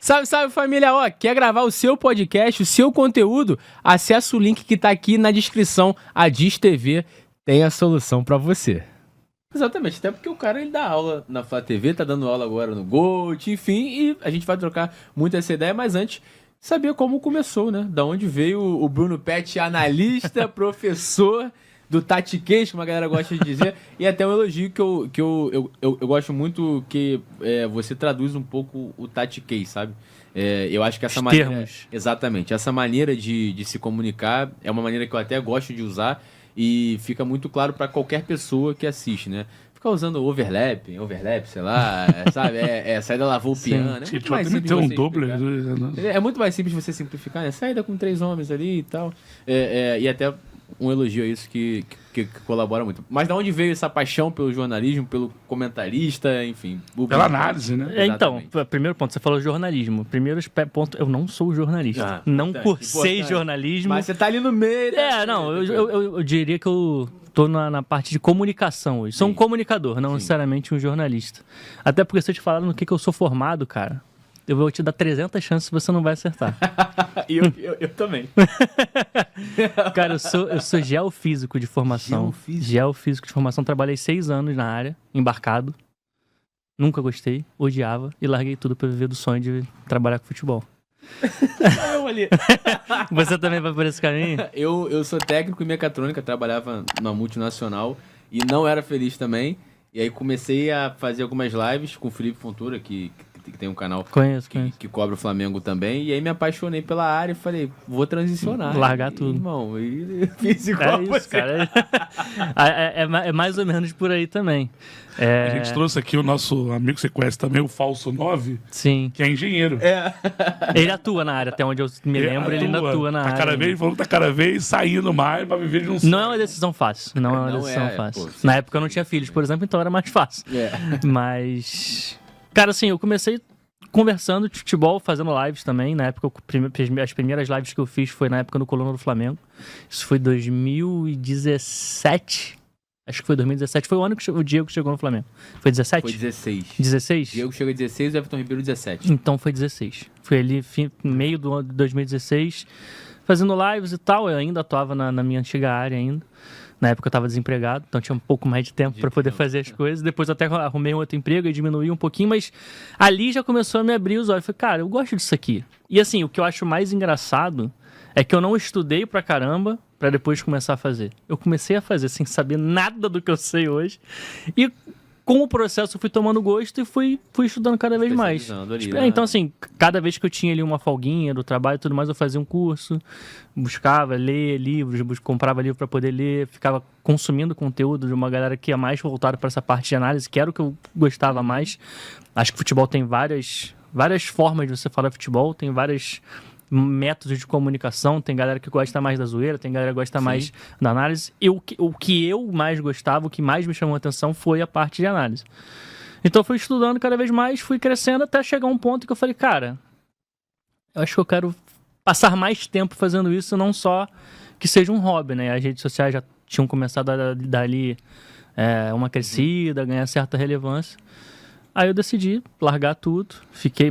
Salve, salve família, ó, quer gravar o seu podcast, o seu conteúdo? Acesse o link que tá aqui na descrição, a Diz TV tem a solução pra você. Exatamente, até porque o cara ele dá aula na Flá TV, tá dando aula agora no Gold, enfim, e a gente vai trocar muito essa ideia, mas antes, saber como começou, né? Da onde veio o Bruno Pet, analista, professor do Tatiquês, como a galera gosta de dizer, e até um elogio que eu gosto muito, que você traduz um pouco o Tatiquês, sabe? Eu acho que essa maneira... termos. Exatamente, essa maneira de se comunicar é uma maneira que eu até gosto de usar e fica muito claro para qualquer pessoa que assiste, né? Ficar usando overlap, sei lá, sabe? Saída lavou o piano, né? Tipo, tem um doble. É muito mais simples você simplificar, né? Saída com 3 homens ali e tal. E até um elogio a isso que colabora muito. Mas da onde veio essa paixão pelo jornalismo, pelo comentarista, enfim? Pela análise, né? Então, primeiro ponto, você falou jornalismo. Primeiro ponto, eu não sou jornalista. Não cursei jornalismo. Mas você tá ali no meio. Eu diria que eu tô na parte de comunicação hoje. Sou um comunicador, não necessariamente um jornalista. Até porque se eu te falar no que eu sou formado, cara, eu vou te dar 300 chances e você não vai acertar. E eu também. Cara, eu sou geofísico de formação. Geofísico de formação. Trabalhei 6 anos na área, embarcado. Nunca gostei, odiava e larguei tudo pra viver do sonho de trabalhar com futebol. Eu ali. Você também vai por esse caminho? Eu sou técnico em mecatrônica, trabalhava numa multinacional e não era feliz também. E aí comecei a fazer algumas lives com o Felipe Fontoura, que tem um canal que cobre o Flamengo também. E aí me apaixonei pela área e falei, vou transicionar. Largar tudo. Irmão, e fiz igual isso, cara. É mais ou menos por aí também. A gente trouxe aqui o nosso amigo que você conhece também, o Falso 9. Sim. Que é engenheiro. Ele atua na área, até onde eu me lembro, ele ainda atua na área. Ele falou que tá cada vez saindo mais pra viver de um sonho. Não é uma decisão fácil. Não é uma decisão fácil. Na época eu não tinha filhos, por exemplo, então era mais fácil. Mas... Cara, assim, eu comecei conversando de futebol, fazendo lives também. Na época, as primeiras lives que eu fiz foi na época no Coluna do Flamengo. Isso foi 2017. Acho que foi 2017. Foi o ano que o Diego chegou no Flamengo. Foi 17? Foi 16. 16? Diego chegou em 16 e o Everton Ribeiro 17. Então foi 16. Foi ali, meio do ano de 2016, fazendo lives e tal. Eu ainda atuava na minha antiga área ainda. Na época eu estava desempregado, então tinha um pouco mais de tempo para poder fazer as coisas. Depois eu até arrumei um outro emprego e diminuí um pouquinho, mas ali já começou a me abrir os olhos. Eu falei, cara, eu gosto disso aqui. E assim, o que eu acho mais engraçado é que eu não estudei pra caramba para depois começar a fazer. Eu comecei a fazer sem saber nada do que eu sei hoje. E com o processo eu fui tomando gosto e fui estudando cada vez mais. Então assim, cada vez que eu tinha ali uma folguinha do trabalho e tudo mais, eu fazia um curso, buscava ler livros, comprava livro para poder ler, ficava consumindo conteúdo de uma galera que é mais voltada para essa parte de análise, que era o que eu gostava mais. Acho que futebol tem várias formas de você falar futebol, tem vários métodos de comunicação, tem galera que gosta mais da zoeira, tem galera que gosta mais da análise. E o que eu mais gostava, o que mais me chamou a atenção foi a parte de análise. Então eu fui estudando cada vez mais, fui crescendo até chegar a um ponto que eu falei, cara, eu acho que eu quero passar mais tempo fazendo isso, não só que seja um hobby, né? As redes sociais já tinham começado a dar ali uma crescida, ganhar certa relevância. Aí eu decidi largar tudo,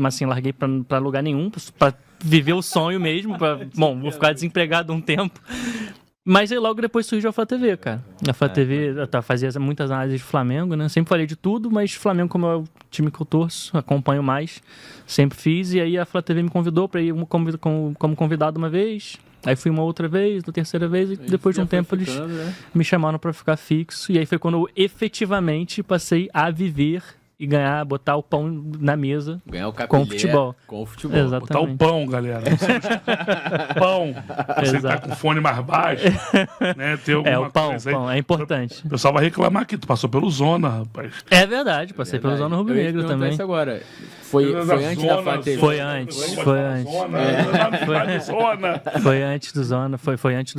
mas assim, larguei pra lugar nenhum, pra viver o sonho mesmo, vou ficar desempregado um tempo. Mas aí logo depois surgiu a Flá TV, cara. A Flá TV fazia muitas análises de Flamengo, né? Sempre falei de tudo, mas Flamengo, como é o time que eu torço, acompanho mais, sempre fiz. E aí a Flá TV me convidou pra ir como convidado uma vez. Aí fui uma outra vez, na terceira vez, e depois de um tempo eles me chamaram pra ficar fixo. E aí foi quando eu efetivamente passei a viver e botar o pão na mesa com o futebol. Exatamente. Botar o pão, galera. Pão. Você tá com o fone mais baixo, né? Ter alguma o pão, coisa aí. Pão, é importante. O pessoal vai reclamar que tu passou pelo Zona, rapaz. É verdade, passei pelo Zona Rubro Negro também. Isso agora. Foi antes da Flá TV? Foi antes. Foi antes do Zona, foi antes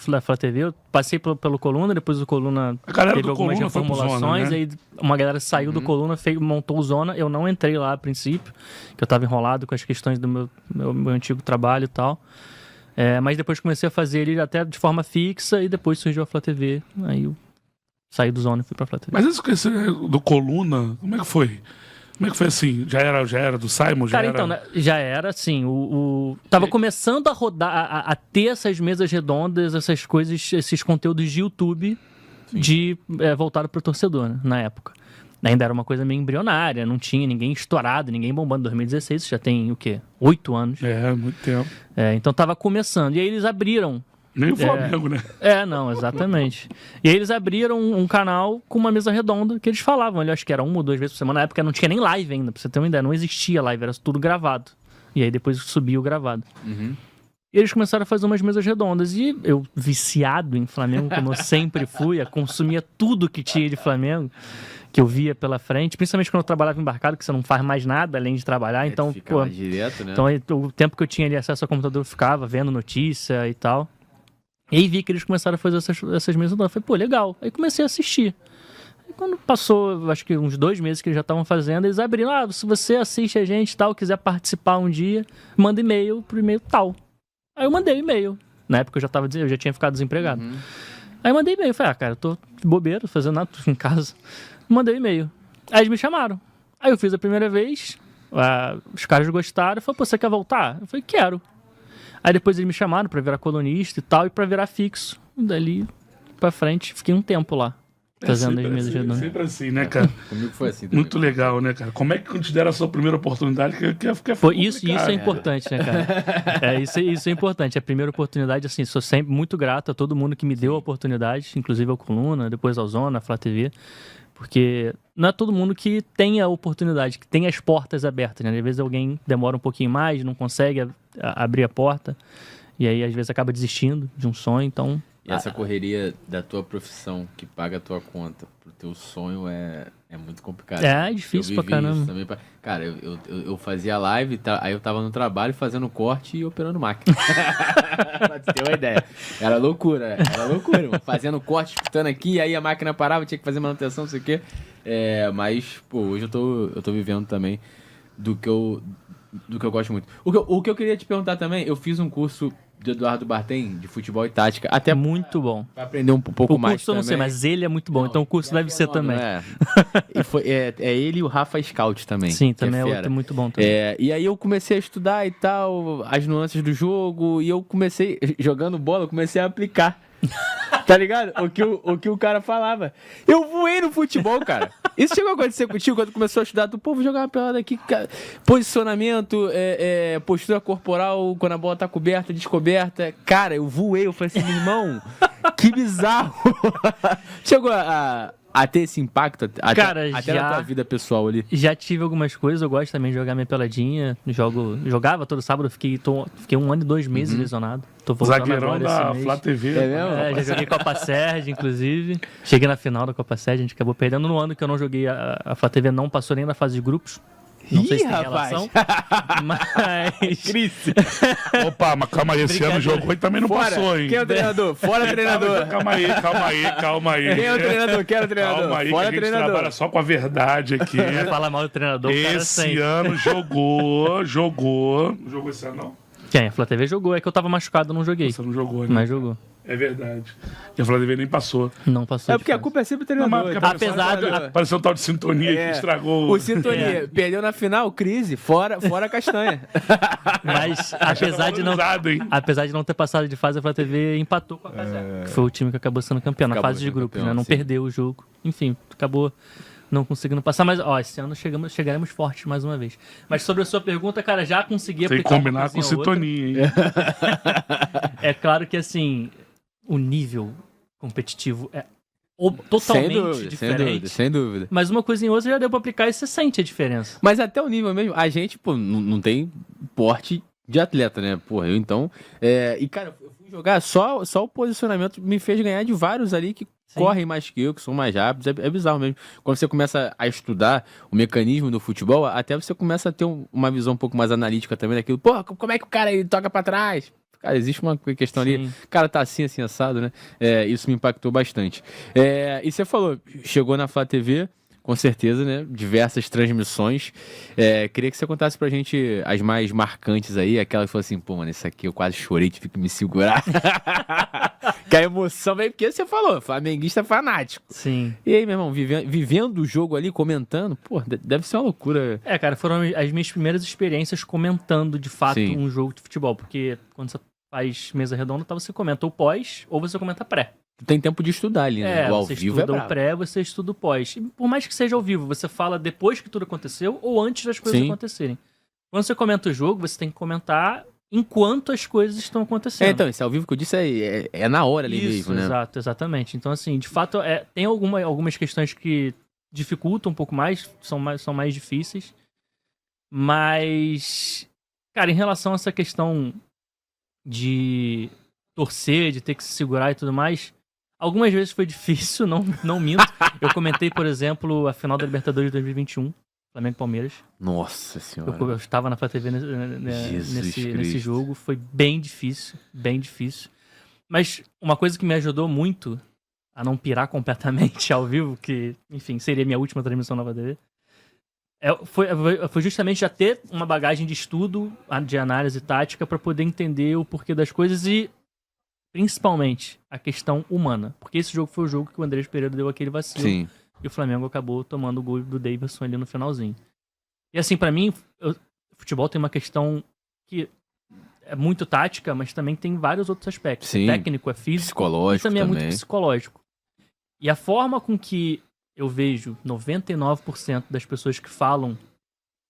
da Flá TV. Eu passei pelo Coluna, depois do Coluna teve algumas reformulações, aí uma galera saiu do Coluna, montou o Zona. Eu não entrei lá a princípio, que eu tava enrolado com as questões do meu antigo trabalho e tal. Mas depois comecei a fazer ele até de forma fixa e depois surgiu a Flá TV. Aí eu saí do Zona e fui pra Flá TV. Mas esse do Coluna, como é que foi? Como é que foi assim? Já era do Simon? Cara, então, né, já era assim, tava começando a rodar, a ter essas mesas redondas, essas coisas, esses conteúdos de YouTube voltado pro torcedor, né, na época. Ainda era uma coisa meio embrionária, não tinha ninguém estourado, ninguém bombando. 2016, isso já tem o quê? 8 anos. Muito tempo. Então tava começando. E aí eles abriram... Nem o Flamengo, né? Não, exatamente. E aí eles abriram um canal com uma mesa redonda que eles falavam. Eu acho que era 1 ou 2 vezes por semana. Na época não tinha nem live ainda, pra você ter uma ideia. Não existia live, era tudo gravado. E aí depois subiu o gravado. Uhum. E eles começaram a fazer umas mesas redondas. E eu, viciado em Flamengo, como eu sempre fui, consumia tudo que tinha de Flamengo, que eu via pela frente. Principalmente quando eu trabalhava embarcado, que você não faz mais nada além de trabalhar. Então, fica mais direto, né? Então, o tempo que eu tinha ali acesso ao computador, eu ficava vendo notícia e tal. E aí vi que eles começaram a fazer essas mesas redondas. Eu falei, pô, legal. Aí comecei a assistir. E quando passou, acho que uns 2 meses que eles já estavam fazendo, eles abriram, se você assiste a gente e tal, quiser participar um dia, manda e-mail pro e-mail tal. Aí eu mandei e-mail. Na época eu já tinha ficado desempregado. Uhum. Aí eu mandei e-mail. Falei, cara, eu tô de bobeira, tô fazendo nada, tô em casa. Mandei e-mail. Aí eles me chamaram. Aí eu fiz a primeira vez, os caras gostaram. Falaram, pô, você quer voltar? Eu falei, quero. Aí depois eles me chamaram pra virar colunista e tal, e pra virar fixo. Dali pra frente, fiquei um tempo lá, fazendo as mesas redondas. Sempre assim, né, cara? Comigo foi assim também. Muito legal, né, cara? Como é que considera a sua primeira oportunidade? Isso é importante, né, cara? Isso é importante. A primeira oportunidade, assim, sou sempre muito grato a todo mundo que me deu a oportunidade, inclusive ao Coluna, depois ao Zona, a Flá TV, porque não é todo mundo que tem a oportunidade, que tem as portas abertas, né? Às vezes alguém demora um pouquinho mais, não consegue abrir a porta, e aí às vezes acaba desistindo de um sonho, então... E essa correria da tua profissão, que paga a tua conta, pro teu sonho é muito complicado. É difícil pra caramba. Também Cara, eu fazia live, aí eu tava no trabalho fazendo corte e operando máquina. Pra tu ter uma ideia. Era loucura, irmão. Fazendo corte, escutando aqui, aí a máquina parava, tinha que fazer manutenção, não sei o quê. Mas, pô, hoje eu tô vivendo também do que eu gosto muito. O que eu queria te perguntar também, eu fiz um curso de Eduardo Bartem, de futebol e tática. Até muito bom. Pra aprender um pouco mais. O curso eu não sei, mas ele é muito bom, então o curso deve ser também. E ele e o Rafa Scout também. Sim, também é outro muito bom também. E aí eu comecei a estudar e tal, as nuances do jogo, e eu comecei, jogando bola, eu comecei a aplicar. Tá ligado? O que o cara falava. Eu voei no futebol, cara. Isso chegou a acontecer contigo quando começou a estudar. Pô, vou jogar uma pelada aqui. Cara. Posicionamento, postura corporal, quando a bola tá coberta, descoberta. Cara, eu voei. Eu falei assim, meu irmão, que bizarro. Chegou a ter esse impacto cara, até na tua vida pessoal ali? Já tive algumas coisas. Eu gosto também de jogar minha peladinha. Jogava todo sábado. Fiquei 1 ano e 2 meses lesionado. Tô voltando zagueirão agora da Flá TV. É mesmo? Já joguei Copa Sérgio, inclusive. Cheguei na final da Copa Sérgio. A gente acabou perdendo no ano que eu não joguei. A Flá TV não passou nem na fase de grupos. Não sei se tem relação, mas... Crise. Opa, mas calma aí, esse ano jogou e também não passou, hein? Quem é o treinador? Fora treinador. Calma aí. Quem é o treinador? Quem é o treinador? Calma aí, Fora que a gente treinador. trabalha só com a verdade aqui. Vai falar mal do treinador, Esse ano jogou. Não jogou esse ano, não? Quem? A Flá TV jogou. É que eu tava machucado, não joguei. Você não jogou, né? Mas jogou. É verdade. E a Flá TV nem passou. Não passou. É porque a culpa é sempre do treinador. Apareceu um tal de sintonia que estragou. O sintonia. Perdeu na final, crise. Fora a castanha. Mas apesar de não ter passado de fase, a Flá TV empatou com a Casé. Que foi o time que acabou sendo campeão na fase de grupos, né? Não perdeu o jogo. Enfim, acabou não conseguindo passar. Mas, esse ano chegaremos fortes mais uma vez. Mas sobre a sua pergunta, cara, já consegui aplicar. Tem que combinar com sintonia, hein? É claro que, assim, o nível competitivo é totalmente diferente. Sem dúvida. Mas uma coisa em outra já deu pra aplicar e você sente a diferença. Mas até o nível mesmo, a gente, pô, não tem porte de atleta, né? Porra, eu então... E, cara, eu fui jogar, só o posicionamento me fez ganhar de vários ali que correm mais que eu, que são mais rápidos. É bizarro mesmo. Quando você começa a estudar o mecanismo do futebol, até você começa a ter uma visão um pouco mais analítica também daquilo. Pô, como é que o cara ele toca pra trás? Cara, existe uma questão ali, o cara tá assim, assado, né? Isso me impactou bastante. E você falou, chegou na Flá TV, com certeza, né? Diversas transmissões. Queria que você contasse pra gente as mais marcantes aí, aquela que falou assim, pô, mano, isso aqui eu quase chorei, tive que me segurar. Que a emoção vem porque você falou, flamenguista fanático. Sim. E aí, meu irmão, vivendo o jogo ali, comentando, pô, deve ser uma loucura. Cara, foram as minhas primeiras experiências comentando, de fato, Sim. um jogo de futebol. Porque quando você faz mesa redonda, você comenta o pós ou você comenta pré. Tu tem tempo de estudar ali, né? O ao você vivo é estuda o brabo. pré, você estuda o pós. E por mais que seja ao vivo, você fala depois que tudo aconteceu ou antes das coisas Sim. acontecerem. Quando você comenta o jogo, você tem que comentar enquanto as coisas estão acontecendo. Então, esse ao vivo que eu disse é na hora ali Isso, mesmo, né? exato, exatamente. Então, assim, de fato, tem algumas questões que dificultam um pouco mais, são mais difíceis. Mas, cara, em relação a essa questão de torcer, de ter que se segurar e tudo mais, algumas vezes foi difícil, não minto. Eu comentei, por exemplo, a final da Libertadores de 2021, Flamengo e Palmeiras. Nossa senhora. Eu estava na Flá TV nesse jogo. Foi bem difícil, bem difícil. Mas uma coisa que me ajudou muito a não pirar completamente ao vivo, que, enfim, seria minha última transmissão na Flá TV, foi justamente já ter uma bagagem de estudo, de análise tática, para poder entender o porquê das coisas e, principalmente, a questão humana. Porque esse jogo foi o jogo que o Andrés Pereira deu aquele vacilo. Sim. E o Flamengo acabou tomando o gol do Davidson ali no finalzinho. E assim, pra mim, futebol tem uma questão que é muito tática, mas também tem vários outros aspectos. Sim. É técnico, é físico. Psicológico e também é também. muito psicológico. E a forma com que eu vejo 99% das pessoas que falam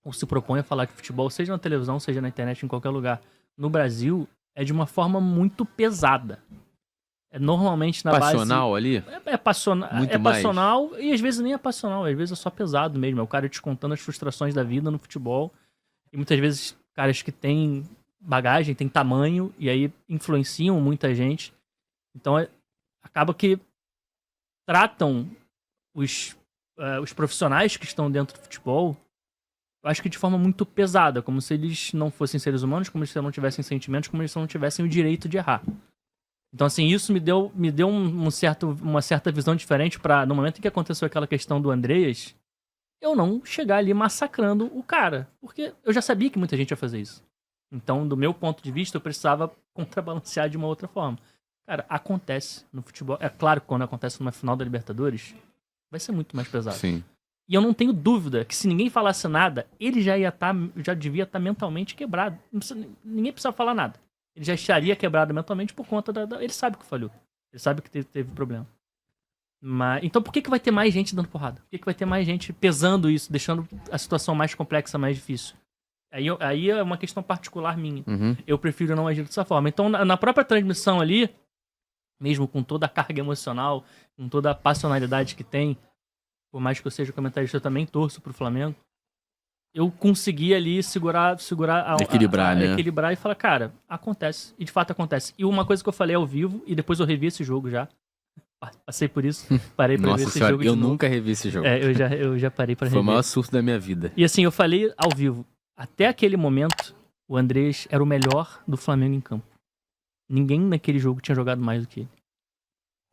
ou se propõem a falar de futebol, seja na televisão, seja na internet, em qualquer lugar, no Brasil, é de uma forma muito pesada. É normalmente na Passional base... ali? É passional, Muito mais. passional e às vezes nem é passional, às vezes é só pesado mesmo. É o cara descontando as frustrações da vida no futebol. E muitas vezes caras que têm bagagem, têm tamanho e aí influenciam muita gente. Então acaba que tratam os profissionais que estão dentro do futebol, eu acho que de forma muito pesada, como se eles não fossem seres humanos, como se eles não tivessem sentimentos, como se eles não tivessem o direito de errar. Então, assim, isso me deu uma certa visão diferente pra, no momento em que aconteceu aquela questão do Andreas, eu não chegar ali massacrando o cara. Porque eu já sabia que muita gente ia fazer isso. Então, do meu ponto de vista, eu precisava contrabalancear de uma outra forma. Cara, acontece no futebol. É claro que quando acontece numa final da Libertadores, vai ser muito mais pesado. Sim. E eu não tenho dúvida que se ninguém falasse nada, ele já devia estar mentalmente quebrado. Ninguém precisava falar nada. Ele já estaria quebrado mentalmente por conta ele sabe que falhou. Ele sabe que teve problema. Então por que vai ter mais gente dando porrada? Por que vai ter mais gente pesando isso, deixando a situação mais complexa, mais difícil? Aí é uma questão particular minha. Uhum. Eu prefiro não agir dessa forma. Então na própria transmissão ali, mesmo com toda a carga emocional, com toda a passionalidade que tem, por mais que eu seja comentarista, eu também torço pro Flamengo, eu consegui ali segurar Equilibrar, né? Equilibrar e falar, cara, acontece. E de fato acontece. E uma coisa que eu falei ao vivo, e depois eu revi esse jogo já. Passei por isso, parei pra Nossa ver esse senhora, jogo eu de novo. nunca revi esse jogo. Eu já parei pra rever. Foi o maior surto da minha vida. E assim, eu falei ao vivo, até aquele momento, o Andrés era o melhor do Flamengo em campo. Ninguém naquele jogo tinha jogado mais do que ele.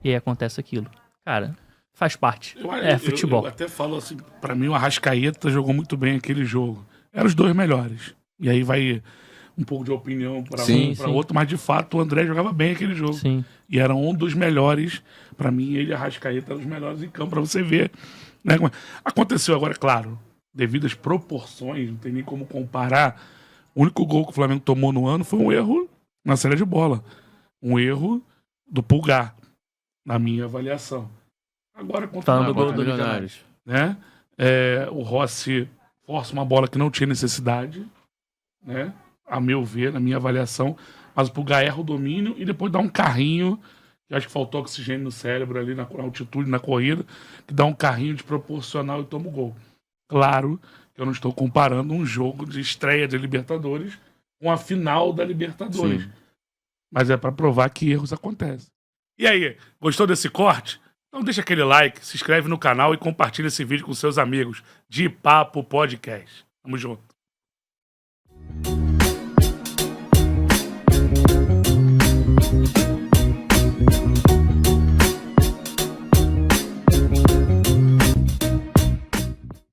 E aí acontece aquilo. Cara, faz parte. Futebol. Eu até falo assim, pra mim o Arrascaeta jogou muito bem aquele jogo. Eram os dois melhores. E aí vai um pouco de opinião para um para outro, mas de fato o André jogava bem aquele jogo. Sim. E era um dos melhores. Pra mim, ele e Arrascaeta eram os melhores em campo, pra você ver. Né? Aconteceu agora, claro, devido às proporções, não tem nem como comparar. O único gol que o Flamengo tomou no ano foi um erro na saída de bola. Um erro do Pulgar, na minha avaliação. Agora, Falando do gol do Milionários. né? O Rossi força uma bola que não tinha necessidade, né? A meu ver, na minha avaliação, mas o Pulgar erra o domínio e depois dá um carrinho, que acho que faltou oxigênio no cérebro ali na altitude, na corrida, que dá um carrinho desproporcional e toma o gol. Claro que eu não estou comparando um jogo de estreia de Libertadores com a final da Libertadores. Sim. Mas é para provar que erros acontecem. E aí, gostou desse corte? Então deixa aquele like, se inscreve no canal e compartilha esse vídeo com seus amigos de Papo Podcast. Tamo junto.